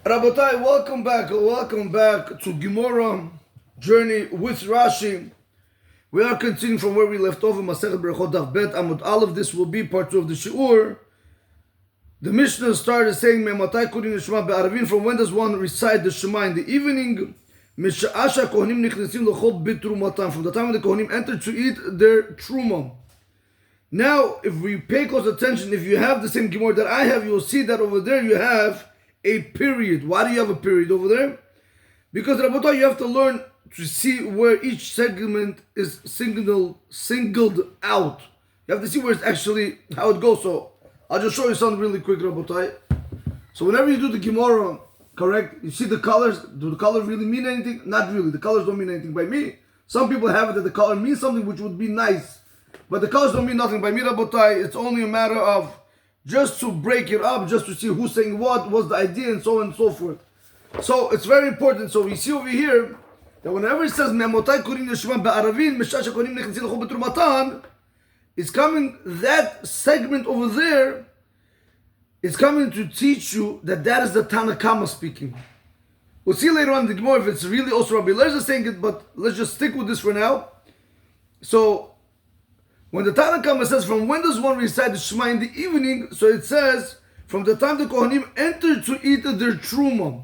Rabotai, welcome back to Gemara journey with Rashi. We are continuing from where we left off in Masecht Berachot Daf Bet Amud. All of this will be part 2 of the Shi'ur. The Mishnah started saying, "Me'matai kurin Shema be'arvin." From when does one recite the Shema in the evening? Misha'asha kohanim nichnesim l'chol b'trumatan. From the time when the kohanim enter to eat their truma. Now, if we pay close attention, if you have the same Gemara that I have, you will see that over there you have a period. Why do you have a period over there? Because Rabotai, you have to learn to see where each segment is singled out. You have to see where it's actually, how it goes. So I'll just show you something really quick, Rabotai. So whenever you do the Gemara, correct, you see the colors. Do the colors really mean anything? Not really. The colors don't mean anything by me. Some people have it that the color means something which would be nice. But the colors don't mean nothing by me, Rabotai. It's only a matter of just to break it up, just to see who's saying what's the idea, and so on and so forth. So it's very important. So we see over here that whenever it says "Me'motai kurin Shema be'aravin, mishasha kohanim nechnesim l'chol b'trumatan," it's coming, that segment over there is coming to teach you that is the Tanakama speaking. We'll see later on in the Gemara if it's really also Rabbi Eliezer saying it, but let's just stick with this for now. So when the Tanakama says, from when does one recite the Shema in the evening? So it says, from the time the Kohanim enter to eat their Truma.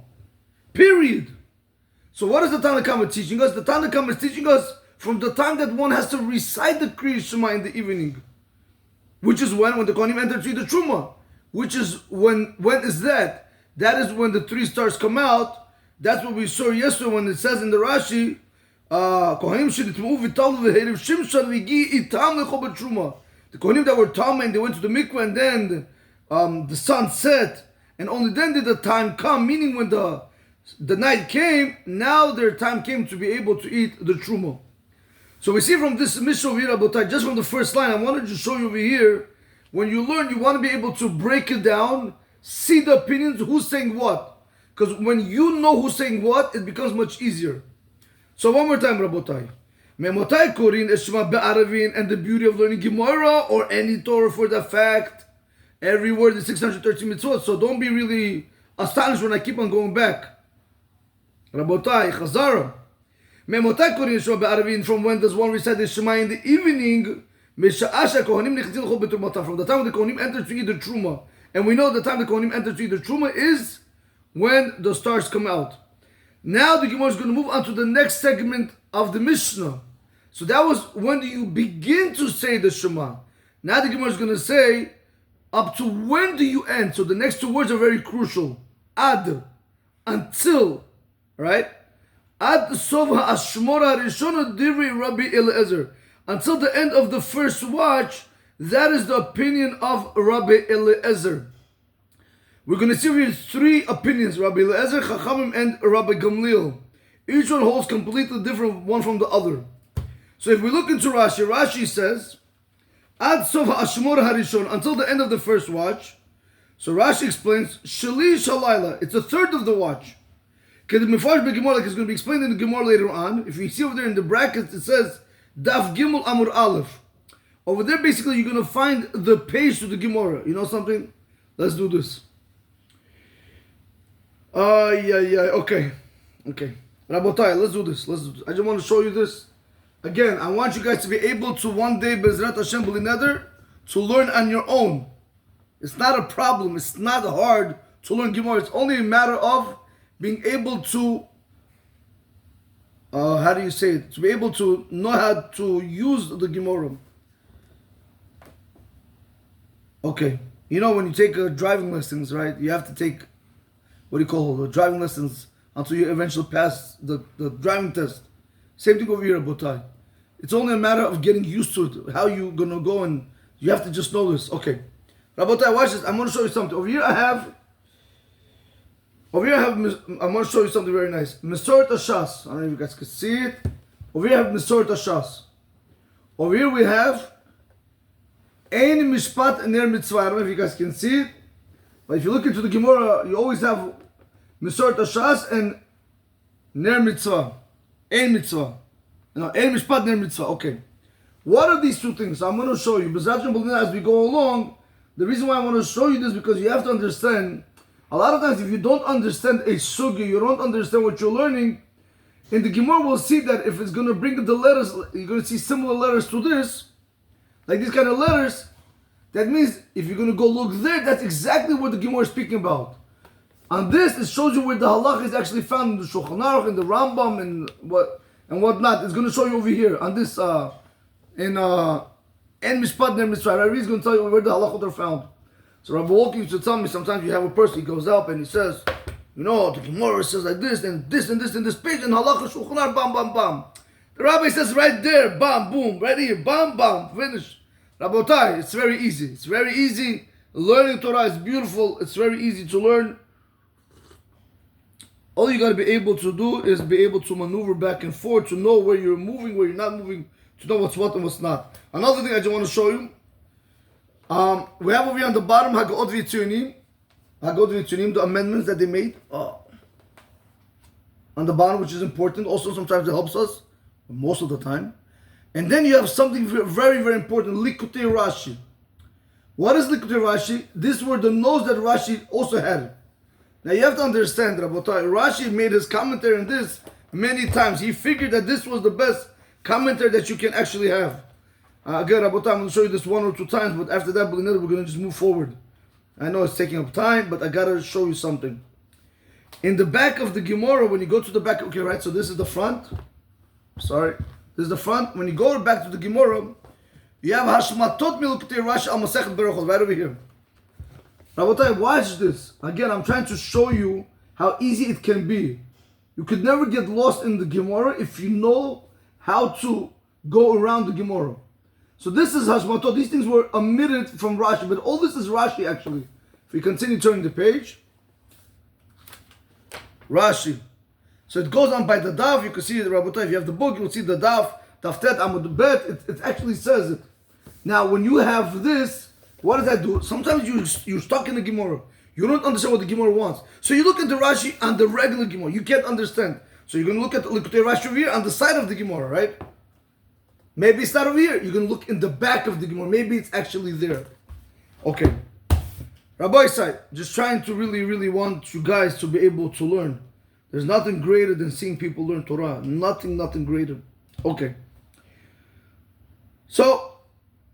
Period. So what is the Tanakama teaching us? The Tanakama is teaching us from the time that one has to recite the Kriya Shema in the evening. Which is when the Kohanim enter to eat the Truma. Which is when is that? That is when the 3 stars come out. That's what we saw yesterday when it says in the Rashi, the Kohanim that were Tama and they went to the mikveh, and then the sun set, and only then did the time come, meaning when the night came, now their time came to be able to eat the truma. So we see from this Mishnah over here, just from the first line, I wanted to show you over here, when you learn, you want to be able to break it down, see the opinions, who's saying what. Because when you know who's saying what, it becomes much easier. So one more time, Rabotai. Me'motai kurin Shema be'aravin, and the beauty of learning Gemara or any Torah for the fact, every word is 613 mitzvot. So don't be really astonished when I keep on going back. Rabotai, Chazara. Me'motai kurin Shema be'aravin, from when does one recite the Shema in the evening? Misha'asha kohanim nechnesim l'chol b'trumatan, from the time the kohanim enter to eat the truma. And we know the time the kohanim enter to eat the truma is when the stars come out. Now the Gemara is going to move on to the next segment of the Mishnah. So that was when do you begin to say the Shema. Now the Gemara is going to say up to when do you end. So the next 2 words are very crucial. Ad, until, right? Ad sov ha'ashmor ha'rishon divrei Rabbi Eliezer. Until the end of the first watch, that is the opinion of Rabbi Eliezer. We're going to see here 3 opinions, Rabbi Eliezer, Chachamim, and Rabbi Gamliel. Each one holds completely different one from the other. So if we look into Rashi, Rashi says, Ad Sov Ha'ashmor Harishon, until the end of the first watch. So Rashi explains, Shali Shalayla, it's a third of the watch. Like it's going to be explained in the Gemara later on. If you see over there in the brackets, it says, Daf Gimel Amur Aleph. Over there, basically, you're going to find the page to the Gemara. You know something? Let's do this. Okay. Rabotai, let's do this. I just want to show you this. Again, I want you guys to be able to one day, Bezrat Hashem B'li Neder, to learn on your own. It's not a problem. It's not hard to learn Gemara. It's only a matter of being able to, how do you say it? To be able to know how to use the Gemara. Okay. You know when you take driving lessons, right? You have to take, what do you call it, the driving lessons until you eventually pass the driving test. Same thing over here at Botai. It's only a matter of getting used to it. How you going to go, and you have to just know this. Okay. Rabotai, watch this. I'm going to show you something. I'm going to show you something very nice. Mesoret Hashas. I don't know if you guys can see it. Over here I have Mesoret Hashas. Over here we have Ein Mishpat Ner Mitzvah. I don't know if you guys can see it. But if you look into the Gemara, you always have Mesoret Hashas and Ner Mitzvah. Ein Mitzvah. Ein Mishpat Ner Mitzvah. Okay. What are these 2 things? I'm going to show you. As we go along, the reason why I want to show you this, because you have to understand, A lot of times, if you don't understand a sugya, you don't understand what you're learning, in the Gemara we'll see that if it's going to bring the letters, you're going to see similar letters to this, like these kind of letters. That means if you're going to go look there, that's exactly what the Gemara is speaking about. On this, it shows you where the halach is actually found in the Shulchan Aruch, in the Rambam, and whatnot. It's going to show you over here on this in Mishpat Ner Mitzvah. Rabbi is going to tell you where the halachot are found. So Rabbi Wolke used to tell me sometimes you have a person, he goes up and he says, you know, the Gemara says like this and this and this and this page and halacha Shulchan Aruch, bam, bam, bam. The Rabbi says right there, bam, boom, right here, bam, bam, finish. Rabotai, it's very easy. It's very easy. Learning Torah is beautiful. It's very easy to learn. All you got to be able to do is be able to maneuver back and forth, to know where you're moving, where you're not moving, to know what's what and what's not. Another thing I just want to show you. We have over here on the bottom, Haggaot V'Tzunim, the amendments that they made. On the bottom, which is important. Also, sometimes it helps us, most of the time. And then you have something very, very important, Likutei Rashi. What is Likutei Rashi? These were the notes that Rashi also had. Now you have to understand, Rabotai, Rashi made his commentary on this many times. He figured that this was the best commentary that you can actually have. Again, Rabotai, I'm going to show you this one or two times, but after that, we're going to just move forward. I know it's taking up time, but I got to show you something. In the back of the Gemara, when you go to the back, okay, right, so this is the front. Sorry. This is the front. When you go back to the Gemara, you have Hashmatot Milukutei Rashi al Masecht Berachot right over here. Rabotai, watch this. Again, I'm trying to show you how easy it can be. You could never get lost in the Gemara if you know how to go around the Gemara. So this is Hashmatot. These things were omitted from Rashi, but all this is Rashi actually. If we continue turning the page, Rashi. So it goes on by the daf. You can see the Rabotai. If you have the book, you will see the daf. Daftet Amud Bet. It actually says it. Now, when you have this, what does that do? Sometimes you're stuck in the Gemara. You don't understand what the Gemara wants. So you look at the Rashi on the regular Gemara. You can't understand. So you're going to look at the Likutei Rashi over here on the side of the Gemara, right? Maybe it's not over here. You're going to look in the back of the Gemara. Maybe it's actually there. Okay. Rabbi side, just trying to really, really want you guys to be able to learn. There's nothing greater than seeing people learn Torah. Nothing greater. Okay. So,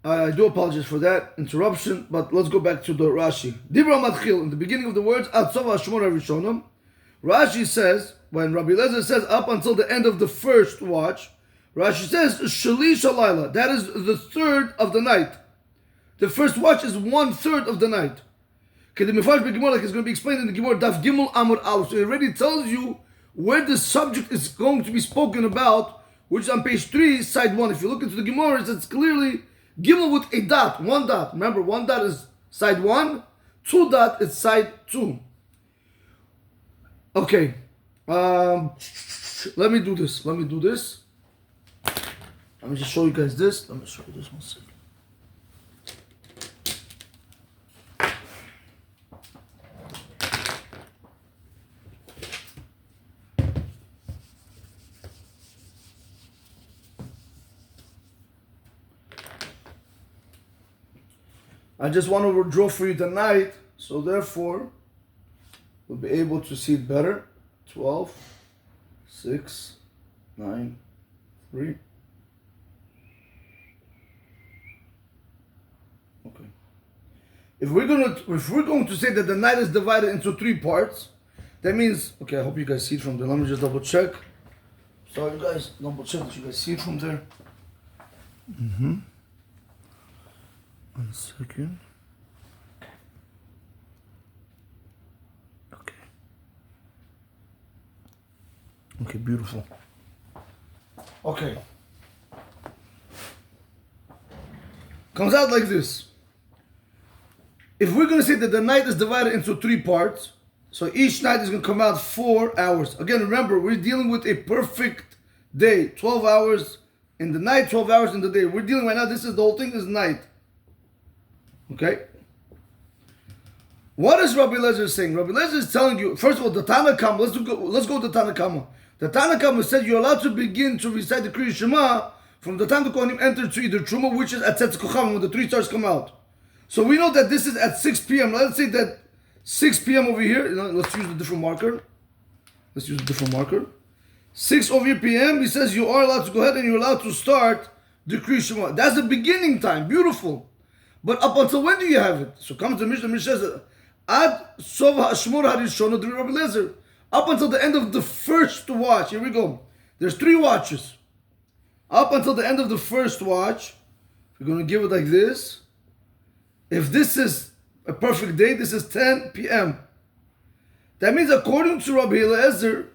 I do apologize for that interruption, but let's go back to the Rashi. Dibra Matchil, in the beginning of the words, Ad Sof HaShmona Rishonim, Rashi says, when Rabbi Eliezer says up until the end of the first watch, Rashi says, Shalish Halayla, that is the third of the night. The first watch is 1/3 of the night. Like it's going to be explained in the Gemara, Daf Gimel Amud Aleph. So it already tells you where the subject is going to be spoken about, which is on page 3, side 1. If you look into the Gemara, it's clearly Gimel with a dot, 1 dot. Remember, 1 dot is side 1, 2 dot is side 2. Okay. Let me do this. Let me just show you guys this. Let me show you this one second. I just want to draw for you tonight, so therefore we'll be able to see it better. 12, 6, 9, 3. Okay. If we're going to say that the night is divided into 3 parts, that means, okay, I hope you guys see it from there. Let me just double check. Sorry guys, double check that you guys see it from there. 1 second. Okay, beautiful. Okay. Comes out like this. If we're going to say that the night is divided into 3 parts, so each night is going to come out 4 hours. Again, remember, we're dealing with a perfect day. 12 hours in the night, 12 hours in the day. We're dealing right now, this is the whole thing is night. Okay? What is Rabbi Eliezer saying? Rabbi Eliezer is telling you, first of all, the Tana Kama, let's go to the Tana Kama. The Tana Kama said you're allowed to begin to recite the Kriya Shema from the time the Kohanim enter to either Truma, which is at Tzitz Kochavim, when the 3 stars come out. So we know that this is at 6 p.m. Let's say that 6 p.m. over here. Let's use a different marker. 6 over here p.m. He says you are allowed to go ahead and you're allowed to start the Kriya Shema. That's the beginning time. Beautiful. But up until when do you have it? So comes the Mishnah says, Ad Sov Hashmor Harishon Dri Rabbi Lezer. Up until the end of the first watch. Here we go. There's 3 watches. Up until the end of the first watch, we're going to give it like this. If this is a perfect day, this is 10 p.m. That means according to Rabbi Eliezer,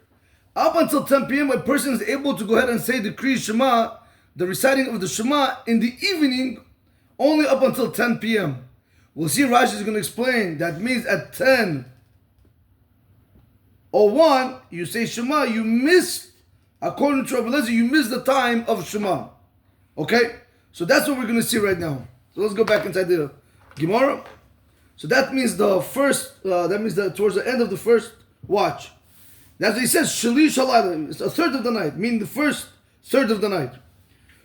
up until 10 p.m. a person is able to go ahead and say the Kriya Shema, the reciting of the Shema in the evening, only up until 10 p.m. We'll see Rashi is going to explain. That means at 10:01, you say Shema, you missed, according to Rabbi Eliezer, you missed the time of Shema. Okay? So that's what we're going to see right now. So let's go back inside the Gemara. So that means towards the end of the first watch. That's what he says, Shalish Halayla. It's a third of the night, meaning the first third of the night.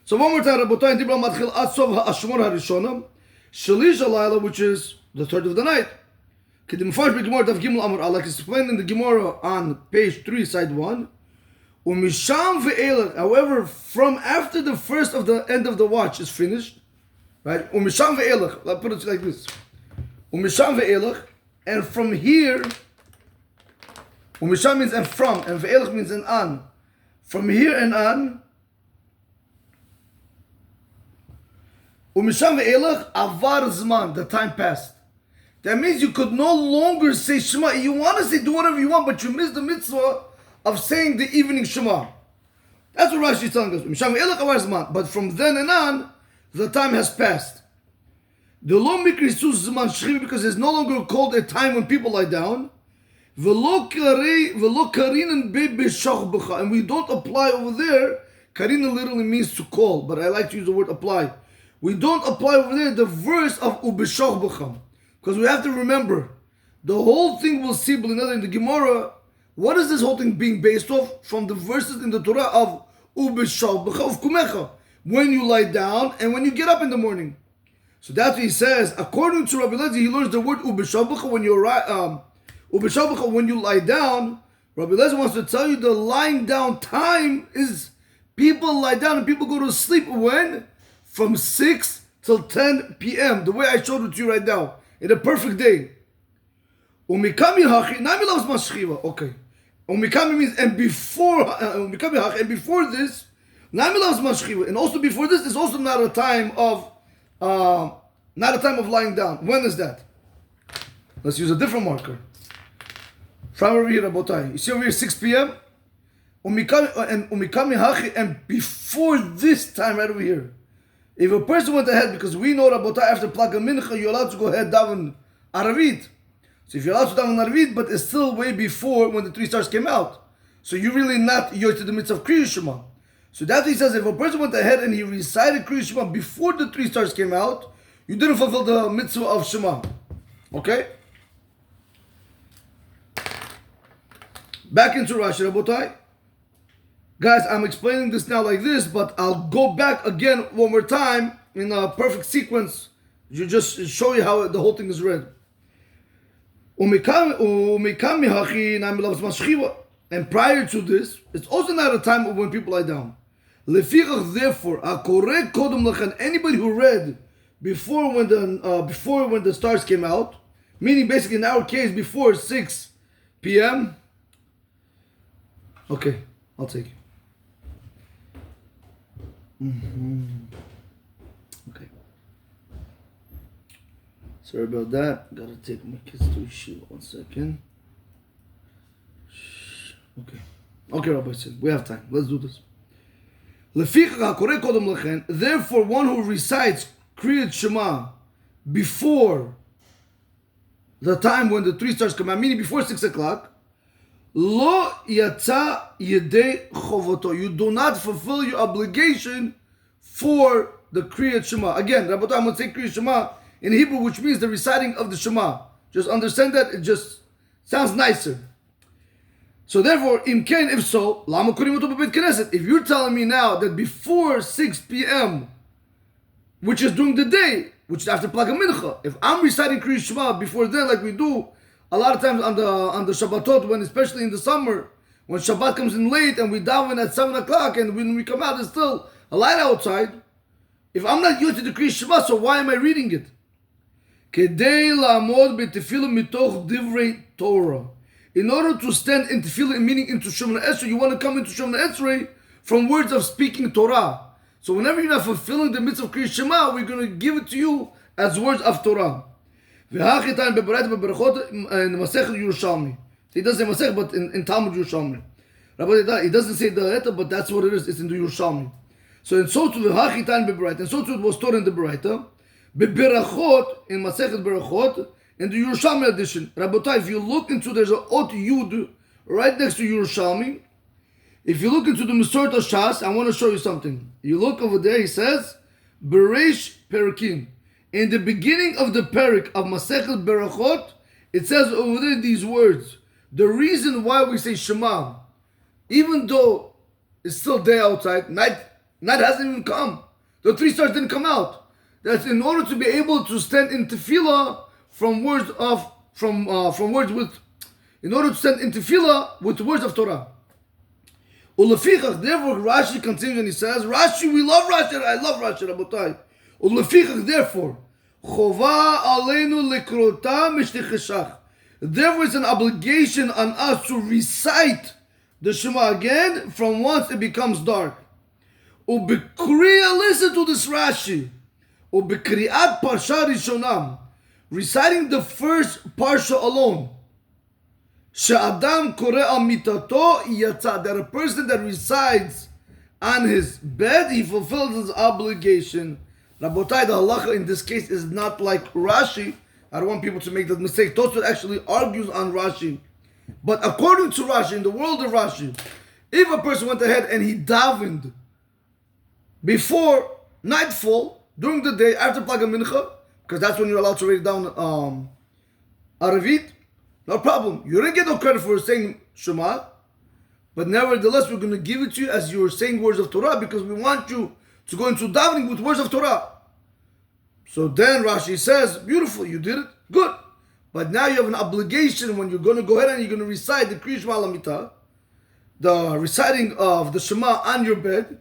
So one more time, Rabotai, Dibra Matchil Atzov Ha'ashmor Harishonam. Shalish Halayla, which is the third of the night. Like explained in the Gemara on page 3, side 1. However, from after the first of the end of the watch is finished, right? Let's put it like this. And from here, Umisham means and from, and ve'elach means and on. From here and on, Umisham ve'elach avar zman, the time passed. That means you could no longer say Shema. You want to say do whatever you want, but you miss the mitzvah of saying the evening Shema. That's what Rashi is telling us. Umisham ve'elach avar zman. But from then and on, the time has passed. The lo mikrisus zman shchiv, because it's no longer called a time when people lie down. And we don't apply over there. Karina literally means to call, but I like to use the word apply. We don't apply over there the verse of ubishach b'cha, because we have to remember the whole thing we'll see in the Gemara. What is this whole thing being based off? From the verses in the Torah of ubishach b'cha of kumecha, when you lie down and when you get up in the morning. So that's what he says. According to Rabbi Eliezer, he learns the word ubishach b'cha when you're when you lie down. Rabbi Eliezer wants to tell you the lying down time is people lie down and people go to sleep when? From 6 till 10 p.m. The way I showed it to you right now. In a perfect day. Umikami hachi, nami loves mashchiva. Okay. Umikami means and before this, nami loves mashchiva. And also before this is also not a time of lying down. When is that? Let's use a different marker. From over here, Rabotai. You see over here, 6 p.m. And before this time, right over here. If a person went ahead, because we know, Rabotai, after Plaka Mincha, you're allowed to go ahead daven Aravit. So if you're allowed to daven Aravit, but it's still way before when the 3 stars came out. So you're really not yoy to the mitzvah of Kriya Shema. So that he says, if a person went ahead and he recited Kriya Shema before the 3 stars came out, you didn't fulfill the mitzvah of Shema. Okay? Back into Rashi, Rabotai. Guys, I'm explaining this now like this, but I'll go back again one more time in a perfect sequence. You just show you how the whole thing is read. And prior to this, it's also not a time when people lie down. Therefore, anybody who read before when the stars came out, meaning basically in our case before 6 p.m. Okay, I'll take it. Okay. Sorry about that. Gotta take my kids to yeshiva. 1 second. Okay, Rabbi said, we have time. Let's do this. Therefore, one who recites Kriyat Shema before the time when the 3 stars come out, meaning before 6 o'clock, Lo yatsa yedei chovoto. You do not fulfill your obligation for the Kriyat Shema. Again, Rabbi, I'm going to say Kriyat Shema in Hebrew, which means the reciting of the Shema. Just understand that, it just sounds nicer. So therefore, imken, if so, lama kurim oto bebeit knesset. If you're telling me now that before 6 p.m., which is during the day, which is after Plaka Mincha, if I'm reciting Kriyat Shema before then, like we do a lot of times on the Shabbatot, when especially in the summer, when Shabbat comes in late and we daven at 7 o'clock, and when we come out, it's still a light outside. If I'm not used to the Kriya Shema, so why am I reading it? Kedei la'amod b'tefillah mitoch divrei Torah. In order to stand in tefillah, meaning into Shemona Esrei, you want to come into Shemona Esrei from words of speaking Torah. So whenever you're not fulfilling the mitzvah of Kriya Shema, we're going to give it to you as words of Torah. V'hachitan Berachot in Masecht Yerushalmi. He doesn't say Masecht, but in Talmud Yerushalmi. He doesn't say the Eta, but that's what it is. It's in the Yerushalmi. So in so too the Hachitan Beberayta, and so too it was taught in the Beraita. Berachot in Masecht Berachot in the Yerushalmi edition. Rabotai, if you look into, there's an Ot Yud right next to Yerushalmi. If you look into the Mesorah Shas, I want to show you something. You look over there, he says, Bereish Perikim. In the beginning of the Perik of Masecht Berachot, it says over there these words. The reason why we say Shema, even though it's still day outside, night hasn't even come. The 3 stars didn't come out. That's in order to be able to stand in tefillah in order to stand in tefillah with words of Torah. Ulefichach, therefore Rashi continues and he says, Rashi, we love Rashi, I love Rashi, Rabotai. Ulefichach, therefore, Chova aleinu lekrota mishtecheshach. Therefore, it's an obligation on us to recite the Shema again from once it becomes dark. Ubekriya, listen to this Rashi. Ubekriat parsha rishonam, reciting the first parsha alone. She'adam kore al mitato yatsa, that a person that resides on his bed, he fulfills his obligation. Rabotai, the halacha in this case is not like Rashi. I don't want people to make that mistake. Tosfot actually argues on Rashi. But according to Rashi, in the world of Rashi, if a person went ahead and he davened before nightfall, during the day, after Plag Mincha, because that's when you're allowed to write down Aravit, no problem. You didn't get no credit for saying Shema, but nevertheless, we're going to give it to you as you were saying words of Torah, because we want you to go into davening with words of Torah. So then Rashi says, beautiful, you did it, good. But now you have an obligation when you're going to go ahead and you're going to recite the Kriya Shema Lamita, the reciting of the Shema on your bed,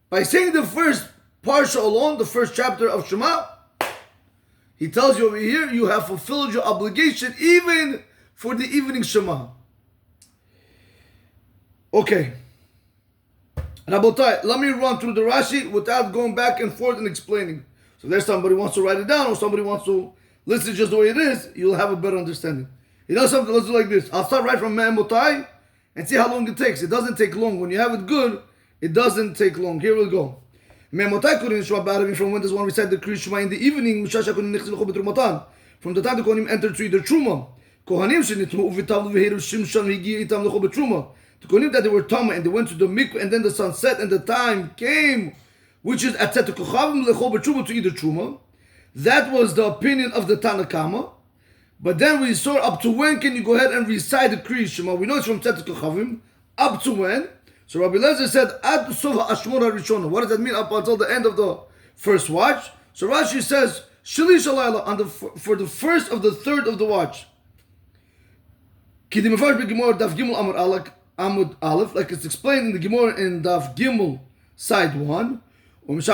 by saying the first parsha alone, the first chapter of Shema. He tells you over here, you have fulfilled your obligation even for the evening Shema. Okay. Rabotai, let me run through the Rashi without going back and forth and explaining. So if there's somebody who wants to write it down or somebody wants to listen just the way it is, you'll have a better understanding. You know something? Let's do like this. I'll start right from Me'emotai and see how long it takes. It doesn't take long. When you have it good, it doesn't take long. Here we go. Me'emotai kurin Shema b'Arabi, from when does one recite the Kriya Shema in the evening? From the time the Kohanim entered to eat the Truma. Kohanim shenitmu uvitav v'heru shimshon higi itam l'chol b'Truma. The Kohanim that they were Tama and they went to the mikveh and then the sun set and the time came, which is at Tzet Kochavim l'chol b'Truma, to eat the Truma. That was the opinion of the Tanakama. But then we saw up to when can you go ahead and recite the Kriya Shema. We know it's from Tzet Kochavim. Up to when? So Rabbi Lezer said, Ad Sof HaAshmor HaRishona. What does that mean? Up until the end of the first watch. So Rashi says, Shalish Alayla, for the first of the third of the watch. Kidim Mefarsh B'Gemara Daf Gimel Amud Aleph, like it's explained in the Gemara in Daf Gimel, side 1. But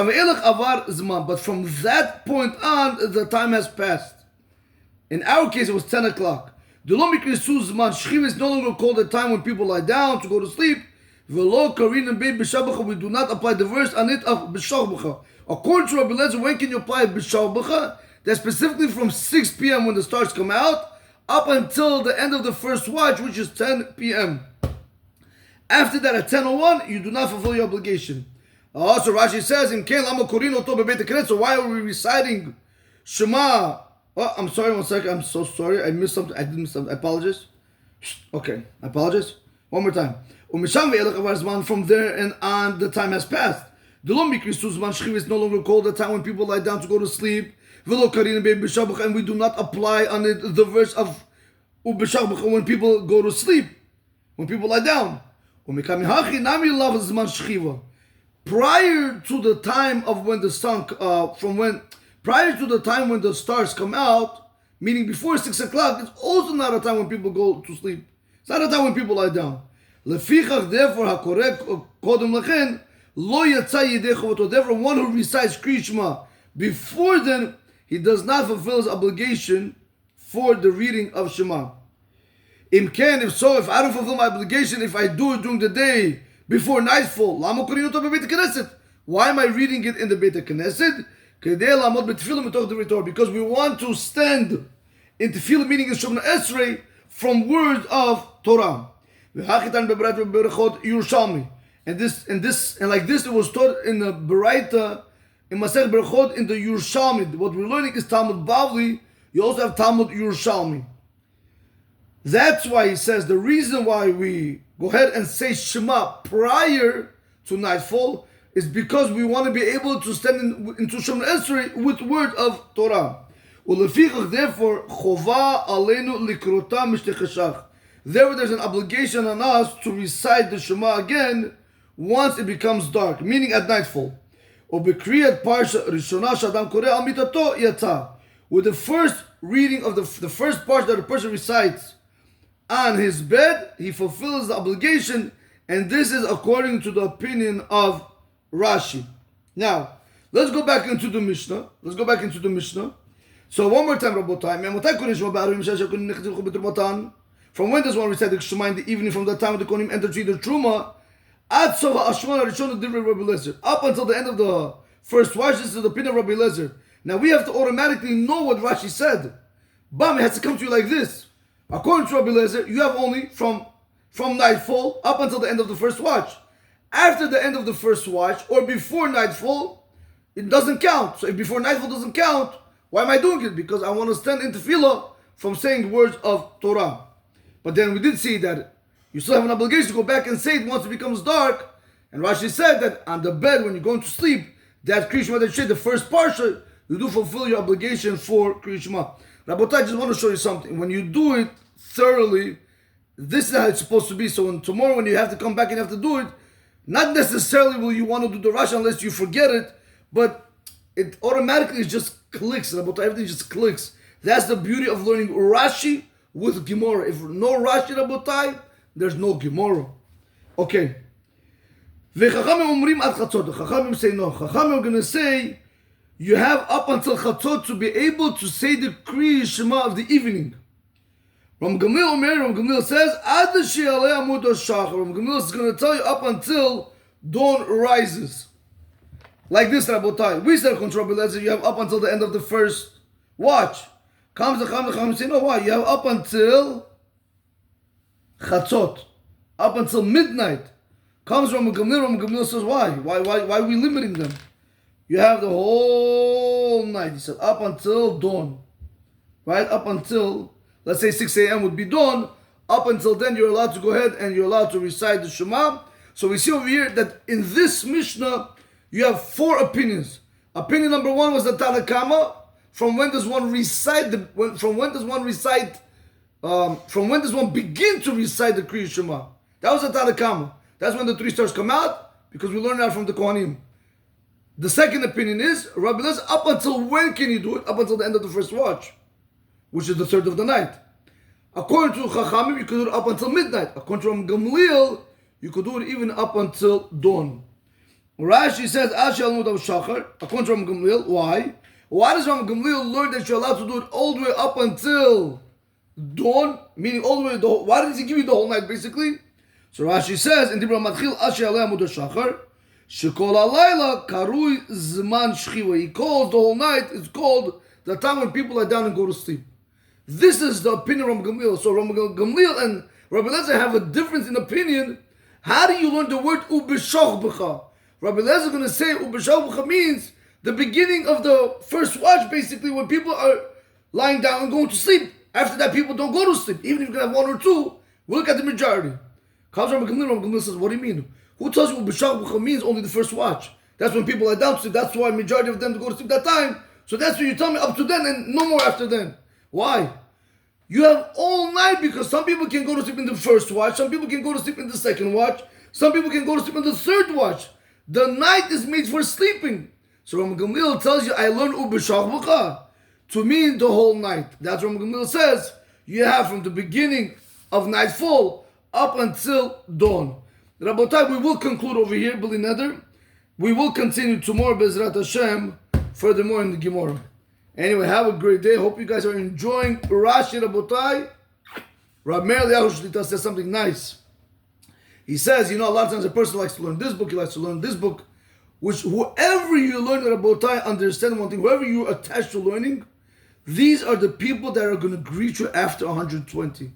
from that point on, the time has passed. In our case, it was 10 o'clock. Shchiva is no longer called a time when people lie down to go to sleep. We do not apply the verse on it of B'Shavbacha. According to Rabbi Lezer, when can you apply B'Shavbacha? That's specifically from 6 p.m. when the stars come out, up until the end of the first watch, which is 10 p.m. After that, at 10:01, you do not fulfill your obligation. Also, Rashi says, so why are we reciting Shema? Oh, I'm sorry, 1 second. I'm so sorry. I missed something. I did miss something. I apologize. Okay, I apologize. One more time. From there and on, the time has passed. Shchiva is no longer called the time when people lie down to go to sleep. And we do not apply on it the verse of when people go to sleep, when people lie down. Prior to the time of when the sun, prior to the time when the stars come out, meaning before 6 o'clock, is also not a time when people go to sleep. It's not a time when people lie down. Lefichach, therefore, hakorek kodem lechen, lo yatsa yedei chovato. Therefore, one who recites Kriya Shema before then, he does not fulfill his obligation for the reading of Shema. If so, if I don't fulfill my obligation, if I do it during the day before nightfall, why am I reading it in the Beit HaKnesset? Because we want to stand in tefillah, meaning in Shemona Esrei, from words of Torah. And like this, it was taught in the Baraita, in Masecht Berachot, in the Yerushalmi. What we're learning is Talmud Bavli. You also have Talmud Yerushalmi. That's why he says the reason why we go ahead and say Shema prior to nightfall is because we want to be able to stand into Shemona Esrei with word of Torah. Therefore, chova aleinu likrota mishtechashach. Therefore, there's an obligation on us to recite the Shema again once it becomes dark, meaning at nightfall. With the first reading of the first part that a person recites on his bed, he fulfills the obligation, and this is according to the opinion of Rashi. Now, let's go back into the Mishnah. So one more time, Rabotai. From when does one recite the Shema in the evening? From the time the Kohanim enter to the Truma, up until the end of the first watch. This is the opinion of Rabbi Eliezer. Now we have to automatically know what Rashi said. Bam, it has to come to you like this. According to Rabbi Eliezer, you have only from nightfall up until the end of the first watch. After the end of the first watch or before nightfall, it doesn't count. So if before nightfall doesn't count, why am I doing it? Because I want to stand in tefillah from saying words of Torah. But then we did see that you still have an obligation to go back and say it once it becomes dark. And Rashi said that on the bed when you're going to sleep, that Kriya Shema that you say, the first parsha, you do fulfill your obligation for Kriya Shema. Rabotai, I just want to show you something. When you do it thoroughly, this is how it's supposed to be. So tomorrow when you have to come back and you have to do it, not necessarily will you want to do the Rashi unless you forget it, but it automatically just clicks. Rabotai, everything just clicks. That's the beauty of learning Rashi with Gemara. If no Rashi, Rabotai, there's no Gemara. Okay. The Chachamim say no. Chachamim are going to say you have up until Chatzot to be able to say the Kriya Shema of the evening. Ram Gamliel says, Ad she'alei Amud shachar. Ram Gamliel is going to tell you up until dawn rises. Like this, Rabotai. We said, control Rabbi, you have up until the end of the first watch. Comes the Chachamim say, no, why? You have up until Chatzot. Up until midnight. Comes Ram Gamliel says, why? Why are we limiting them? You have the whole night. He said, up until dawn. Right? Up until, let's say 6 a.m. would be dawn. Up until then, you're allowed to go ahead and you're allowed to recite the Shema. So we see over here that in this Mishnah, you have 4 opinions. Opinion number 1 was the Tana Kama. From when does one begin to recite the Kriya Shema? That was the Tana Kama. That's when the 3 stars come out, because we learned that from the Kohanim. The second opinion is, Rabbi Eliezer, up until when can you do it? Up until the end of the first watch, which is the third of the night. According to Chachamim, you could do it up until midnight. According to Ram Gamliel, you could do it even up until dawn. Rashi says, Ashi al Mud Shachar. According to Ram Gamliel, why? Why does Ram Gamliel learn that you're allowed to do it all the way up until dawn? Meaning all the way, why does he give you the whole night basically? So Rashi says, in Dibra Matchil, Ashi al Mud Shachar. Shekol alayla karui zman shchiva. He calls the whole night, it's called the time when people are down and go to sleep. This is the opinion of Ram Gamliel. So Ram Gamliel and Rabbi Eliezer have a difference in opinion. How do you learn the word ubishoch b'cha? Rabbi Eliezer is going to say ubishoch b'cha means the beginning of the first watch, basically when people are lying down and going to sleep. After that, people don't go to sleep. Even if you can have 1 or 2, we look at the majority. Comes Ram Gamliel says, what do you mean? Who tells you B'shach B'cha means only the first watch? That's when people are down to sleep. That's why majority of them go to sleep that time. So that's what you tell me up to then and no more after then. Why? You have all night, because some people can go to sleep in the first watch. Some people can go to sleep in the second watch. Some people can go to sleep in the third watch. The night is made for sleeping. So Ram Gamliel tells you, I learned B'shach B'cha to mean the whole night. That's what Gemara says. You have from the beginning of nightfall up until dawn. Rabotai, we will conclude over here, B'li Neder. We will continue tomorrow, Bezrat Hashem, furthermore in the Gemara. Anyway, have a great day. Hope you guys are enjoying Rashi, Rabotai. Rab Meir Eliyahu says something nice. He says, a lot of times a person likes to learn this book, he likes to learn this book, which whoever you learn Rabotai, understand one thing, whoever you're attached to learning, these are the people that are going to greet you after 120.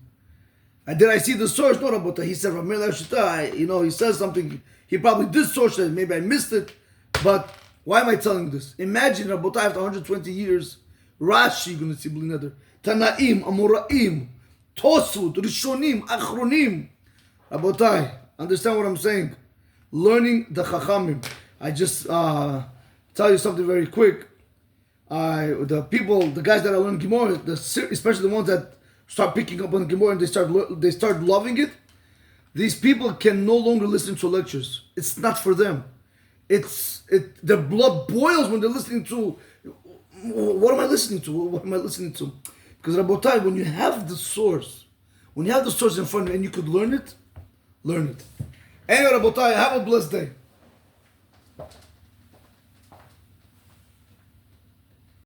And did I see the source? No, Rabotai. He said, Rab Meir Eliyahu, he says something, he probably did source it, maybe I missed it, but why am I telling this? Imagine, Rabotai, after 120 years, Rashi, you're going to see B'li Neder, Tanaim, Amoraim, Tosud, Rishonim, Achronim. Rabotai, understand what I'm saying? Learning the Chachamim. I just tell you something very quick. The guys that are learning Gemara, especially the ones that start picking up on Gemara and they start loving it, these people can no longer listen to lectures. It's not for them. Their blood boils when they're listening to, what am I listening to? What am I listening to? Because Rabotai, when you have the source in front of you and you could learn it, learn it. Anyway, Rabotai, have a blessed day.